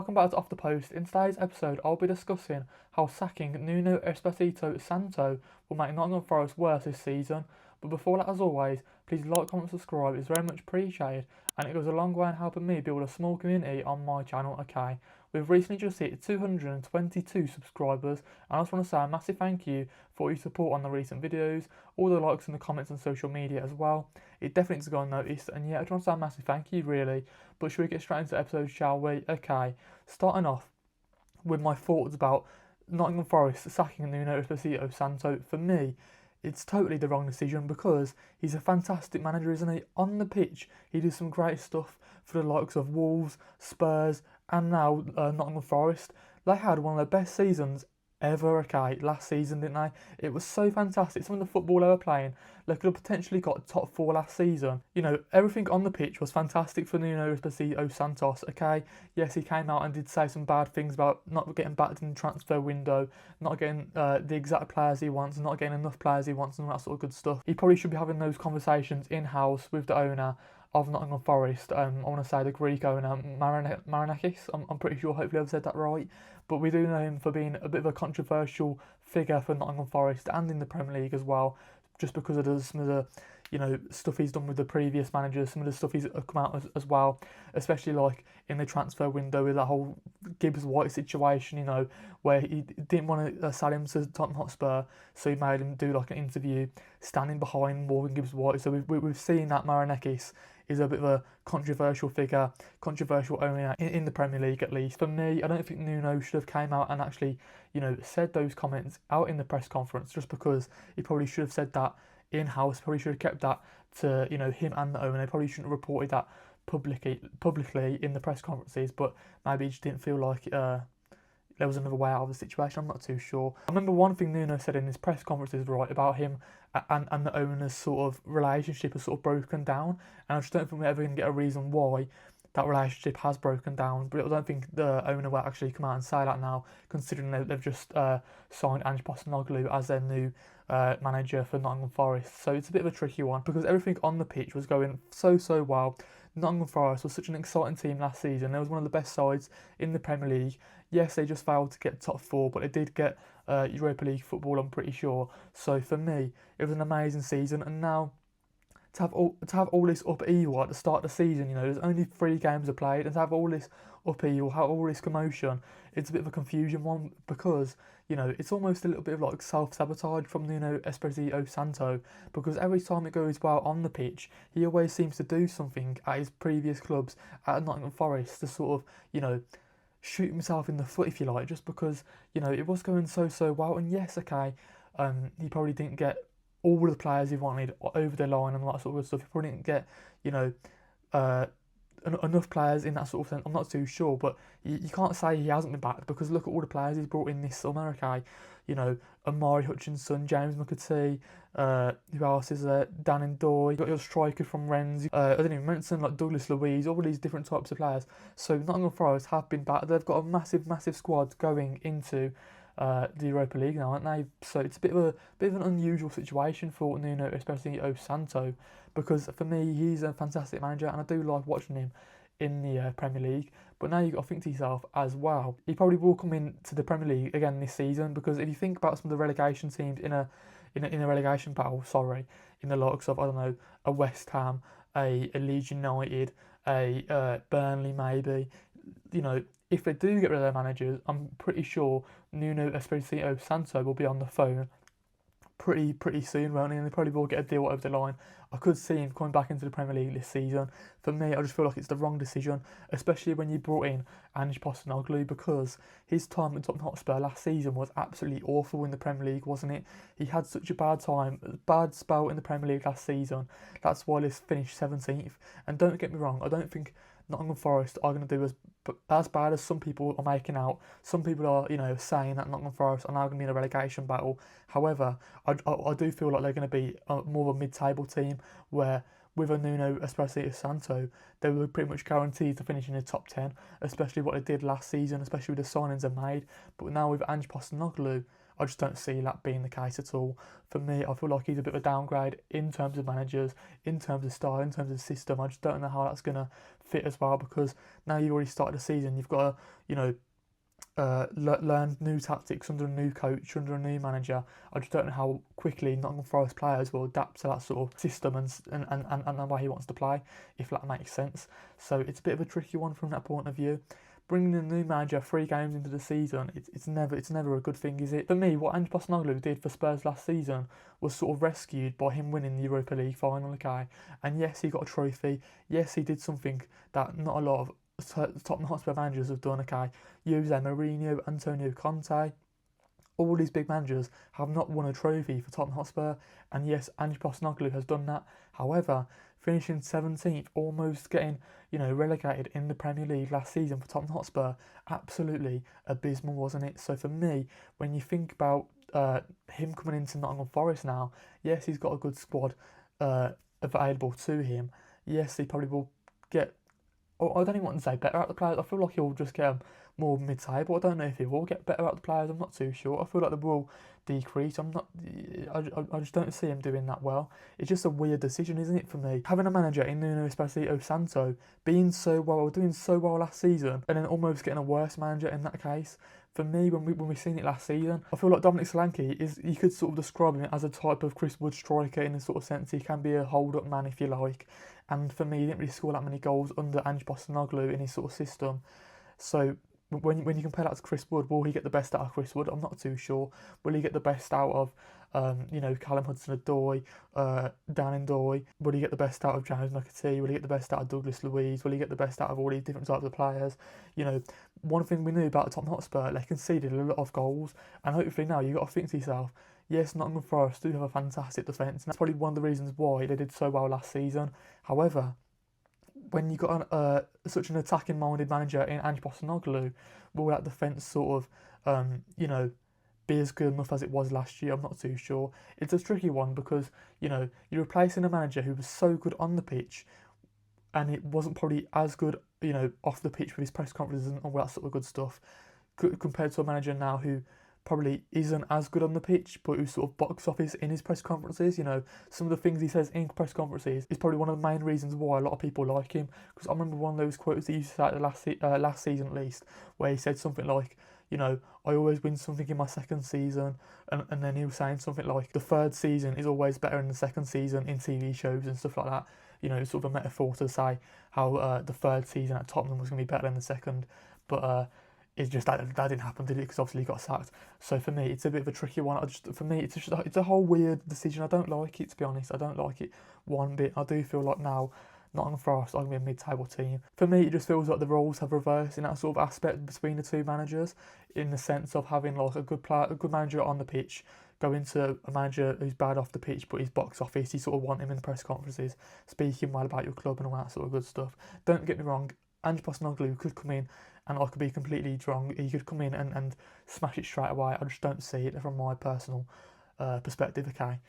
welcome back to Off the Post. In today's episode, I'll be discussing how sacking Nuno Espírito Santo will make Nottingham Forest worse this season. But before that, as always, please like, comment, subscribe. It's very much appreciated, and it goes a long way in helping me build a small community on my channel. Okay, we've recently just hit 222 subscribers, and I just want to say a massive thank you for your support on the recent videos, all the likes and the comments on social media as well. It definitely does go unnoticed, and yeah, I just want to say a massive thank you, really. But should we get straight into the episode, shall we? Okay, starting off with my thoughts about Nottingham Forest sacking Nuno Espírito Santo. For me, it's totally the wrong decision because he's a fantastic manager, isn't he? On the pitch, he does some great stuff for the likes of Wolves, Spurs, and now Nottingham Forest. They had one of their best seasons ever, okay, last season, didn't they? It was so fantastic. Some of the football they were playing, they could have potentially got top 4 last season. You know, everything on the pitch was fantastic for Nuno Espírito Santo, okay? Yes, he came out and did say some bad things about not getting backed in the transfer window, not getting the exact players he wants, not getting enough players he wants, and all that sort of good stuff. He probably should be having those conversations in-house with the owner of Nottingham Forest. I want to say the Greek owner, Marinakis. I'm pretty sure, hopefully I've said that right. But we do know him for being a bit of a controversial figure for Nottingham Forest and in the Premier League as well, just because of some of the, you know, stuff he's done with the previous managers, some of the stuff he's come out as well, especially like in the transfer window with that whole Gibbs White situation, you know, where he didn't want to sell him to Tottenham Hotspur, so he made him do like an interview standing behind Morgan Gibbs White. So we've seen that Marinakis is a bit of a controversial figure, controversial owner in the Premier League at least. For me, I don't think Nuno should have came out and actually, you know, said those comments out in the press conference, just because he probably should have said that in-house, probably should have kept that to, you know, him and the owner. They probably shouldn't have reported that publicly in the press conferences, but maybe he just didn't feel like there was another way out of the situation. I'm not too sure. I remember one thing Nuno said in his press conferences, right, about him and the owner's sort of relationship has sort of broken down, and I just don't think we're ever going to get a reason why that relationship has broken down. But I don't think the owner will actually come out and say that now, considering they've just signed Ange Postecoglou as their new manager for Nottingham Forest. So it's a bit of a tricky one because everything on the pitch was going so well. Nottingham Forest was such an exciting team last season. They was one of the best sides in the Premier League. Yes, they just failed to get top 4, but they did get Europa League football, I'm pretty sure. So for me, it was an amazing season. And now to have all this upheaval at the start of the season, you know, there's only 3 games are played, and to have all this upheaval, have all this commotion, it's a bit of a confusion one because, you know, it's almost a little bit of like self-sabotage from Nuno Espírito Santo, because every time it goes well on the pitch, he always seems to do something at his previous clubs at Nottingham Forest to sort of, you know, shoot himself in the foot, if you like, just because, you know, it was going so well. And yes, okay, he probably didn't get all the players he wanted over the line and all that sort of good stuff. He probably didn't get, you know, enough players in that sort of sense. I'm not too sure, but you can't say he hasn't been backed, because look at all the players he's brought in this summer, okay? You know, Amari Hutchinson, James McAtee, who else is there? Dan and Doy, you got your striker from Rennes, I didn't even mention like Douglas Luiz, all these different types of players. So Nottingham Forest have been back. They've got a massive squad going into the Europa League now, aren't they? So it's a bit of an unusual situation for Nuno Espírito Santo, because for me, he's a fantastic manager and I do like watching him in the Premier League. But now you've got to think to yourself as well, he probably will come into the Premier League again this season, because if you think about some of the relegation teams in a relegation battle, in the likes of, I don't know, a West Ham, a Leeds United, a Burnley maybe, you know, if they do get rid of their managers, I'm pretty sure Nuno Espírito Santo will be on the phone pretty soon, won't he? And they probably will get a deal over the line. I could see him coming back into the Premier League this season. For me, I just feel like it's the wrong decision, especially when you brought in Ange Postecoglou, because his time at Tottenham Hotspur last season was absolutely awful in the Premier League, wasn't it? He had such a bad spell in the Premier League last season. That's why they finished 17th. And don't get me wrong, I don't think Nottingham Forest are going to do as bad as some people are making out. Some people are, you know, saying that Nottingham Forest are now going to be in a relegation battle. However, I do feel like they're going to be more of a mid-table team, where with a Nuno Espírito Santo, they were pretty much guaranteed to finish in the top 10, especially what they did last season, especially with the signings they made. But now with Ange Postecoglou, I just don't see that being the case at all. For me, I feel like he's a bit of a downgrade in terms of managers, in terms of style, in terms of system. I just don't know how that's going to fit as well, because now you've already started the season, you've got to, learn new tactics under a new coach, under a new manager. I just don't know how quickly Nottingham Forest players will adapt to that sort of system and the way he wants to play, if that makes sense. So it's a bit of a tricky one from that point of view. Bringing in a new manager 3 games into the season, it's never a good thing, is it? For me, what Ange Postecoglou did for Spurs last season was sort of rescued by him winning the Europa League final, okay? And yes, he got a trophy. Yes, he did something that not a lot of Tottenham Hotspur managers have done, okay? Jose Mourinho, Antonio Conte, all these big managers have not won a trophy for Tottenham Hotspur, and yes, Ange Postecoglou has done that. However, finishing 17th, almost getting relegated in the Premier League last season for Tottenham Hotspur, absolutely abysmal, wasn't it? So for me, when you think about him coming into Nottingham Forest now, yes, he's got a good squad available to him. Yes, he probably will get, or I don't even want to say better at the players. I feel like he'll just get more mid-table. I don't know if he will get better at the players. I'm not too sure. I feel like they will decrease. I just don't see him doing that well. It's just a weird decision, isn't it, for me? Having a manager in Nuno Espírito Santo doing so well last season, and then almost getting a worse manager in that case. For me, when we seen it last season, I feel like Dominic Solanke you could sort of describe him as a type of Chris Wood striker in a sort of sense. He can be a hold-up man, if you like. And for me, he didn't really score that many goals under Ange Postecoglou in his sort of system. So when you compare that to Chris Wood, will he get the best out of Chris Wood? I'm not too sure. Will he get the best out of Callum Hudson-Odoi, Dan Ndoye? Will he get the best out of James McAtee? Will he get the best out of Douglas Luiz? Will he get the best out of all these different types of players? One thing we knew about Tottenham Hotspur, they conceded a lot of goals, and hopefully now you've got to think to yourself, yes, Nottingham Forest do have a fantastic defence, and that's probably one of the reasons why they did so well last season. However, when you got such an attacking-minded manager in Ange Postecoglou, will that defence sort of, be as good enough as it was last year? I'm not too sure. It's a tricky one because, you're replacing a manager who was so good on the pitch, and it wasn't probably as good, off the pitch with his press conferences and all that sort of good stuff, compared to a manager now who probably isn't as good on the pitch, but who's sort of box office in his press conferences. Some of the things he says in press conferences is probably one of the main reasons why a lot of people like him. Because I remember one of those quotes he used to say at the last season at least, where he said something like, I always win something in my second season, and then he was saying something like, the third season is always better than the second season in TV shows and stuff like that. Sort of a metaphor to say how the third season at Tottenham was going to be better than the second, but it's just that didn't happen, did it? Because obviously he got sacked. So for me, it's a bit of a tricky one. It's a whole weird decision. I don't like it, to be honest. I don't like it one bit. I do feel like now Nottingham Forest are going to be a mid-table team. For me, it just feels like the roles have reversed in that sort of aspect between the two managers, in the sense of having like a good manager on the pitch, go into a manager who's bad off the pitch, but he's box office. You sort of want him in the press conferences, speaking well about your club and all that sort of good stuff. Don't get me wrong, Ange Postecoglou could come in, and I could be completely wrong, he could come in and smash it straight away. I just don't see it from my personal perspective, okay?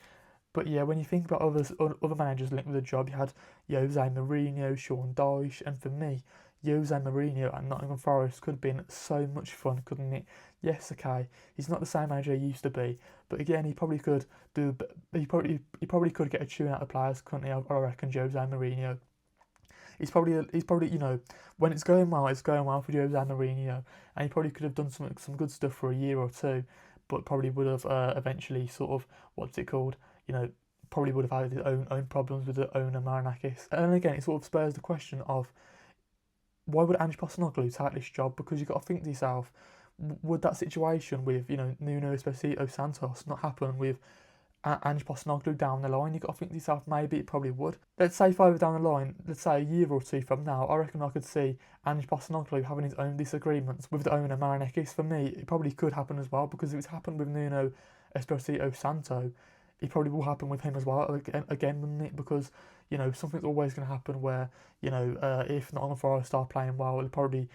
But yeah, when you think about other managers linked with the job, you had Jose Mourinho, Sean Dyche, and for me, Jose Mourinho at Nottingham Forest could have been so much fun, couldn't it? Yes, okay, he's not the same manager he used to be, but again, he probably could get a tune out of players, couldn't he? I reckon Jose Mourinho. He's probably when it's going well for Jose Mourinho, and he probably could have done some good stuff for a year or two, but probably would have eventually sort of, probably would have had his own problems with the owner Marinakis. And then again, it sort of spurs the question of, why would Ange Postecoglou take this job? Because you've got to think to yourself, would that situation with Nuno Espírito Santo not happen with Ange Postecoglou down the line? You've got to think to yourself, maybe it probably would. Let's say further down the line, let's say a year or two from now, I reckon I could see Ange Postecoglou having his own disagreements with the owner Marinakis. For me, it probably could happen as well, because if it's happened with Nuno Espírito Santo, it probably will happen with him as well again, wouldn't it? Because something's always going to happen where if Nottingham Forest are playing well, it'll probably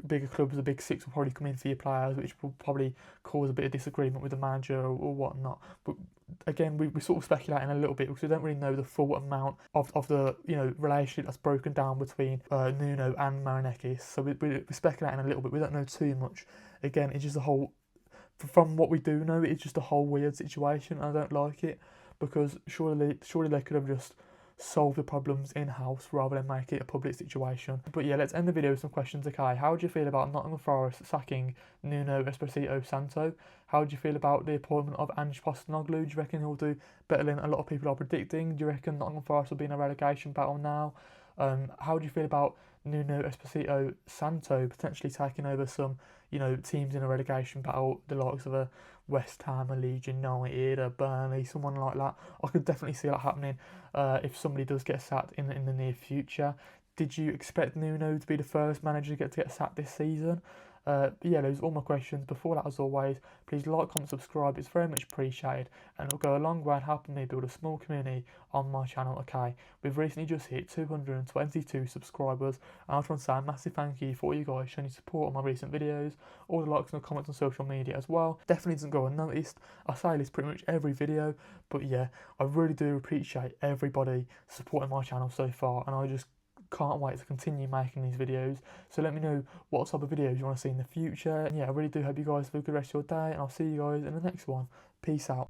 bigger clubs, the big six will probably come in for your players, which will probably cause a bit of disagreement with the manager or whatnot. But again, we're sort of speculating a little bit, because we don't really know the full amount of the relationship that's broken down between Nuno and Marinakis. So we're speculating a little bit. We don't know too much. Again, it's just a whole from what we do know, it's just a whole weird situation. I don't like it, because surely they could have just solved the problems in-house rather than make it a public situation. But yeah, let's end the video with some questions, okay? How do you feel about Nottingham Forest sacking Nuno Espírito Santo? How do you feel about the appointment of Ange Postecoglou? Do you reckon he'll do better than a lot of people are predicting? Do you reckon Nottingham Forest will be in a relegation battle now? How do you feel about Nuno Espírito Santo potentially taking over some, teams in a relegation battle, the likes of a West Ham, a Leeds United, a Burnley, someone like that? I could definitely see that happening if somebody does get sacked in the near future. Did you expect Nuno to be the first manager to get sacked this season? But yeah, those are all my questions. Before that, as always, please like, comment, subscribe. It's very much appreciated, and it'll go a long way in helping me build a small community on my channel, okay? We've recently just hit 222 subscribers, and I just want to say a massive thank you for all you guys showing your support on my recent videos, all the likes and the comments on social media as well. Definitely doesn't go unnoticed. I say this pretty much every video, but yeah, I really do appreciate everybody supporting my channel so far, and I just can't wait to continue making these videos. So let me know what type of videos you want to see in the future. And yeah, I really do hope you guys have a good rest of your day, and I'll see you guys in the next one. Peace out.